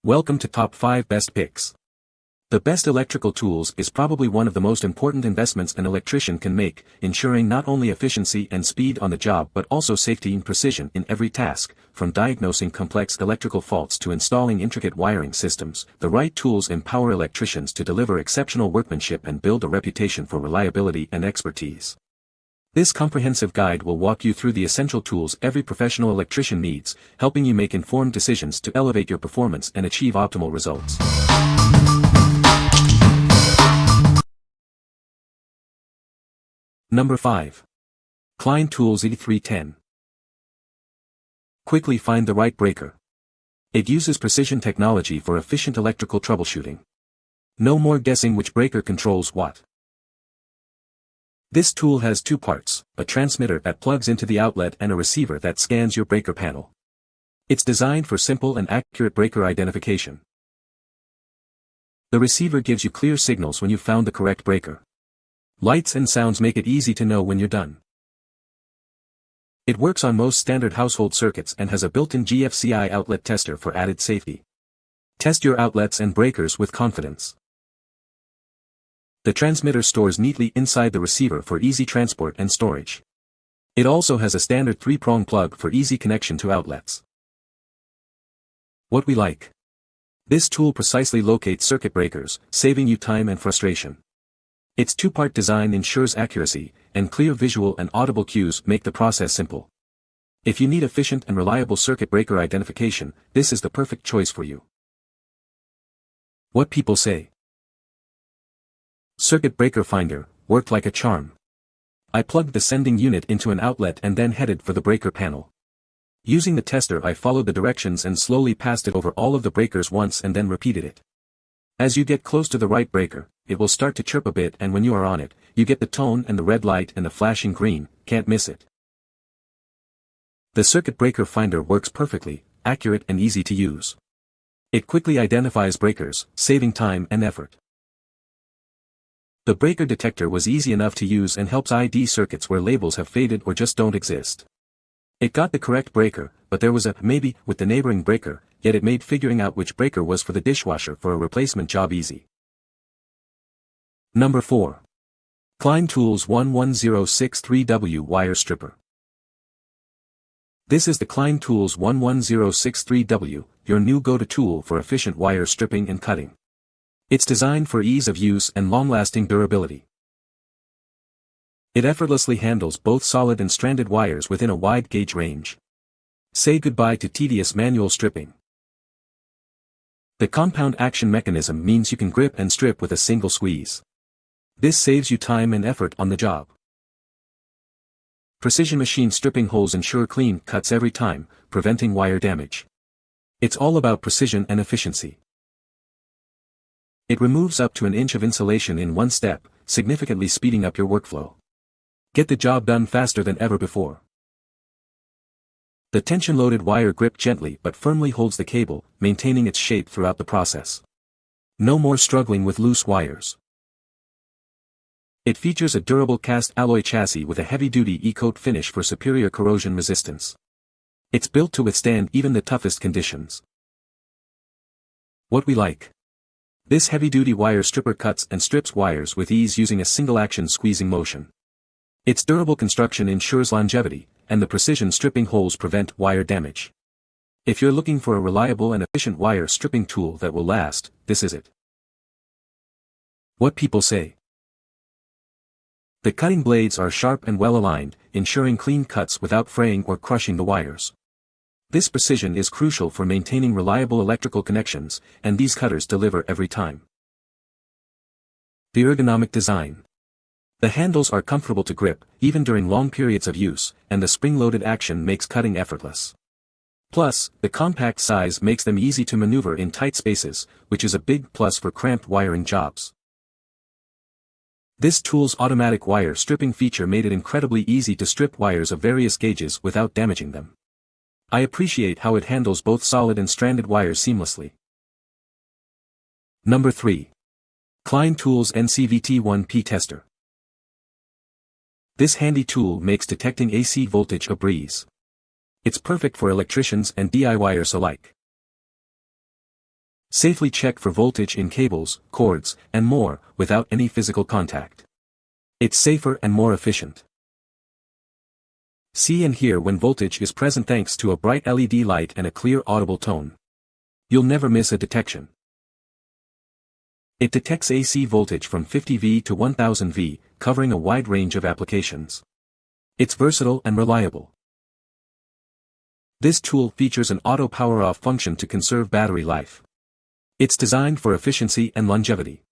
Welcome to Top 5 Best Picks. The best electrical tools is probably one of the most important investments an electrician can make, ensuring not only efficiency and speed on the job but also safety and precision in every task. From diagnosing complex electrical faults to installing intricate wiring systems, the right tools empower electricians to deliver exceptional workmanship and build a reputation for reliability and expertise. This comprehensive guide will walk you through the essential tools every professional electrician needs, helping you make informed decisions to elevate your performance and achieve optimal results. Number 5. Klein Tools E310. Quickly find the right breaker. It uses precision technology for efficient electrical troubleshooting. No more guessing which breaker controls what. This tool has two parts, a transmitter that plugs into the outlet and a receiver that scans your breaker panel. It's designed for simple and accurate breaker identification. The receiver gives you clear signals when you've found the correct breaker. Lights and sounds make it easy to know when you're done. It works on most standard household circuits and has a built-in GFCI outlet tester for added safety. Test your outlets and breakers with confidence. The transmitter stores neatly inside the receiver for easy transport and storage. It also has a standard 3-prong plug for easy connection to outlets. What we like. This tool precisely locates circuit breakers, saving you time and frustration. Its two-part design ensures accuracy, and clear visual and audible cues make the process simple. If you need efficient and reliable circuit breaker identification, this is the perfect choice for you. What people say. Circuit breaker finder, worked like a charm. I plugged the sending unit into an outlet and then headed for the breaker panel. Using the tester I followed the directions and slowly passed it over all of the breakers once and then repeated it. As you get close to the right breaker, it will start to chirp a bit, and when you are on it, you get the tone and the red light and the flashing green, can't miss it. The circuit breaker finder works perfectly, accurate and easy to use. It quickly identifies breakers, saving time and effort. The breaker detector was easy enough to use and helps ID circuits where labels have faded or just don't exist. It got the correct breaker, but there was a maybe with the neighboring breaker, yet it made figuring out which breaker was for the dishwasher for a replacement job easy. Number 4. Klein Tools 11063W Wire Stripper. This is the Klein Tools 11063W, your new go-to tool for efficient wire stripping and cutting. It's designed for ease of use and long-lasting durability. It effortlessly handles both solid and stranded wires within a wide gauge range. Say goodbye to tedious manual stripping. The compound action mechanism means you can grip and strip with a single squeeze. This saves you time and effort on the job. Precision machine stripping holes ensure clean cuts every time, preventing wire damage. It's all about precision and efficiency. It removes up to an inch of insulation in one step, significantly speeding up your workflow. Get the job done faster than ever before. The tension-loaded wire grips gently but firmly holds the cable, maintaining its shape throughout the process. No more struggling with loose wires. It features a durable cast alloy chassis with a heavy-duty E-coat finish for superior corrosion resistance. It's built to withstand even the toughest conditions. What we like. This heavy-duty wire stripper cuts and strips wires with ease using a single-action squeezing motion. Its durable construction ensures longevity, and the precision stripping holes prevent wire damage. If you're looking for a reliable and efficient wire stripping tool that will last, this is it. What people say. The cutting blades are sharp and well-aligned, ensuring clean cuts without fraying or crushing the wires. This precision is crucial for maintaining reliable electrical connections, and these cutters deliver every time. The ergonomic design. The handles are comfortable to grip, even during long periods of use, and the spring-loaded action makes cutting effortless. Plus, the compact size makes them easy to maneuver in tight spaces, which is a big plus for cramped wiring jobs. This tool's automatic wire stripping feature made it incredibly easy to strip wires of various gauges without damaging them. I appreciate how it handles both solid and stranded wires seamlessly. Number 3. Klein Tools NCVT1P Tester. This handy tool makes detecting AC voltage a breeze. It's perfect for electricians and DIYers alike. Safely check for voltage in cables, cords, and more, without any physical contact. It's safer and more efficient. See and hear when voltage is present thanks to a bright LED light and a clear audible tone. You'll never miss a detection. It detects AC voltage from 50V to 1000V, covering a wide range of applications. It's versatile and reliable. This tool features an auto power-off function to conserve battery life. It's designed for efficiency and longevity.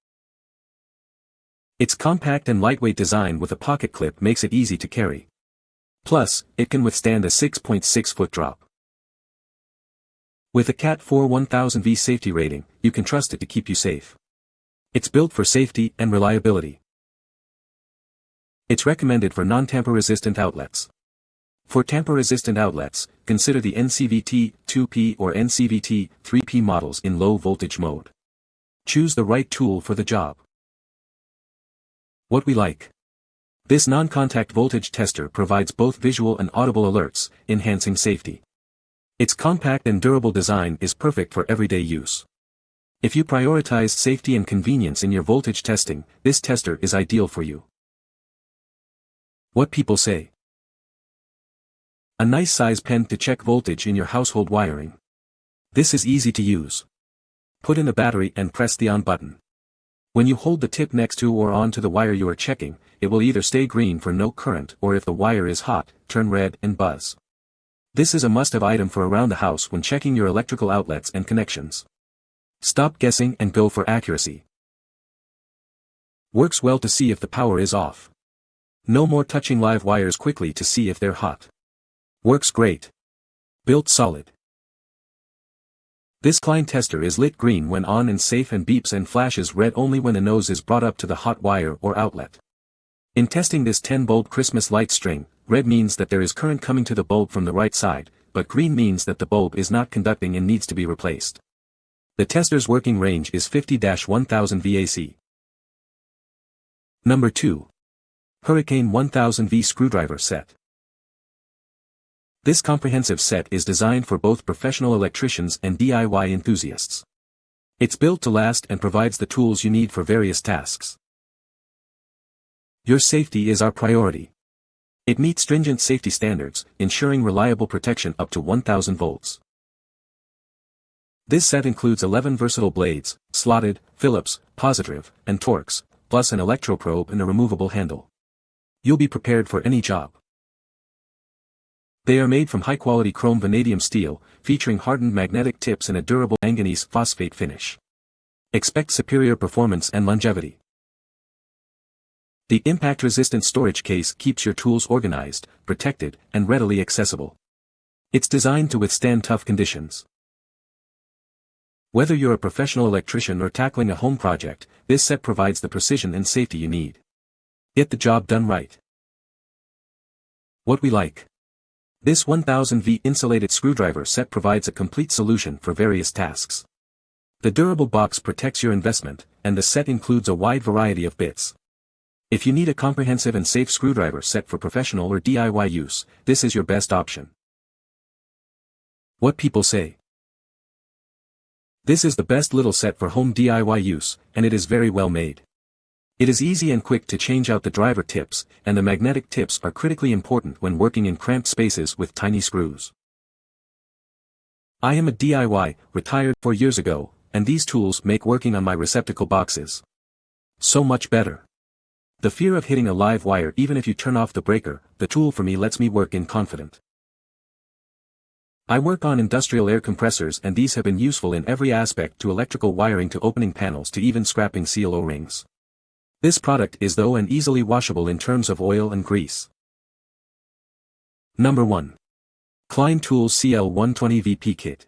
Its compact and lightweight design with a pocket clip makes it easy to carry. Plus, it can withstand a 6.6-foot drop. With a Cat 4 1000V safety rating, you can trust it to keep you safe. It's built for safety and reliability. It's recommended for non-tamper-resistant outlets. For tamper-resistant outlets, consider the NCVT 2P or NCVT 3P models in low-voltage mode. Choose the right tool for the job. What we like. This non-contact voltage tester provides both visual and audible alerts, enhancing safety. Its compact and durable design is perfect for everyday use. If you prioritize safety and convenience in your voltage testing, this tester is ideal for you. What people say. A nice size pen to check voltage in your household wiring. This is easy to use. Put in a battery and press the on button. When you hold the tip next to or onto the wire you are checking, it will either stay green for no current or if the wire is hot, turn red and buzz. This is a must-have item for around the house when checking your electrical outlets and connections. Stop guessing and go for accuracy. Works well to see if the power is off. No more touching live wires quickly to see if they're hot. Works great. Built solid. This Klein tester is lit green when on and safe and beeps and flashes red only when the nose is brought up to the hot wire or outlet. In testing this 10-bulb Christmas light string, red means that there is current coming to the bulb from the right side, but green means that the bulb is not conducting and needs to be replaced. The tester's working range is 50-1000 VAC. Number 2. Hurricane 1000V Screwdriver Set. This comprehensive set is designed for both professional electricians and DIY enthusiasts. It's built to last and provides the tools you need for various tasks. Your safety is our priority. It meets stringent safety standards, ensuring reliable protection up to 1000 volts. This set includes 11 versatile blades, slotted, Phillips, positive, and Torx, plus an electroprobe and a removable handle. You'll be prepared for any job. They are made from high-quality chrome vanadium steel, featuring hardened magnetic tips and a durable manganese phosphate finish. Expect superior performance and longevity. The impact-resistant storage case keeps your tools organized, protected, and readily accessible. It's designed to withstand tough conditions. Whether you're a professional electrician or tackling a home project, this set provides the precision and safety you need. Get the job done right. What we like. This 1000V insulated screwdriver set provides a complete solution for various tasks. The durable box protects your investment, and the set includes a wide variety of bits. If you need a comprehensive and safe screwdriver set for professional or DIY use, this is your best option. What people say. This is the best little set for home DIY use, and it is very well made. It is easy and quick to change out the driver tips, and the magnetic tips are critically important when working in cramped spaces with tiny screws. I am a DIY, retired 4 years ago, and these tools make working on my receptacle boxes so much better. The fear of hitting a live wire even if you turn off the breaker, the tool for me lets me work in confident. I work on industrial air compressors and these have been useful in every aspect to electrical wiring to opening panels to even scrapping seal O-rings. This product is thorough and easily washable in terms of oil and grease. Number 1. Klein Tools CL120VP Kit.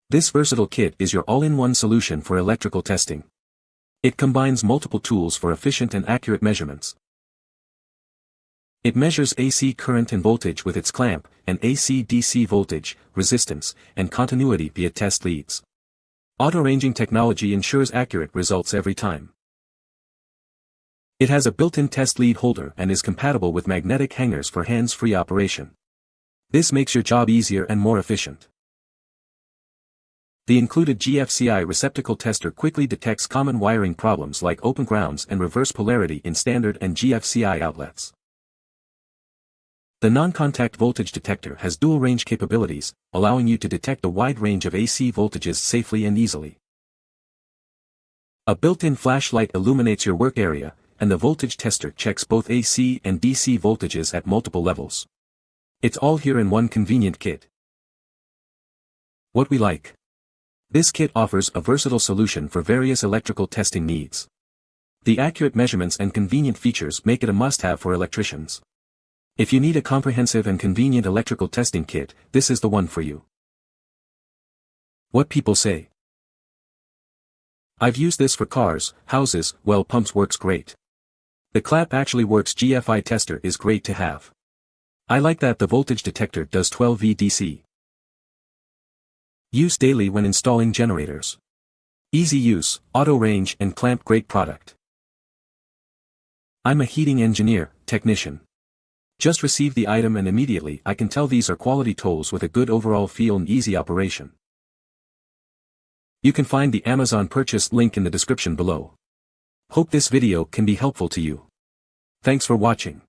This versatile kit is your all-in-one solution for electrical testing. It combines multiple tools for efficient and accurate measurements. It measures AC current and voltage with its clamp, and AC-DC voltage, resistance, and continuity via test leads. Auto-ranging technology ensures accurate results every time. It has a built-in test lead holder and is compatible with magnetic hangers for hands-free operation. This makes your job easier and more efficient. The included GFCI receptacle tester quickly detects common wiring problems like open grounds and reverse polarity in standard and GFCI outlets. The non-contact voltage detector has dual range capabilities, allowing you to detect a wide range of AC voltages safely and easily. A built-in flashlight illuminates your work area, and the voltage tester checks both AC and DC voltages at multiple levels. It's all here in one convenient kit. What we like. This kit offers a versatile solution for various electrical testing needs. The accurate measurements and convenient features make it a must-have for electricians. If you need a comprehensive and convenient electrical testing kit, this is the one for you. What people say. I've used this for cars, houses, well, pumps works great. The clap actually works. GFI tester is great to have. I like that the voltage detector does 12V DC. Use daily when installing generators. Easy use, auto range and clamp. Great product. I'm a heating engineer, technician. Just receive the item and immediately I can tell these are quality tools with a good overall feel and easy operation. You can find the Amazon purchase link in the description below. Hope this video can be helpful to you. Thanks for watching.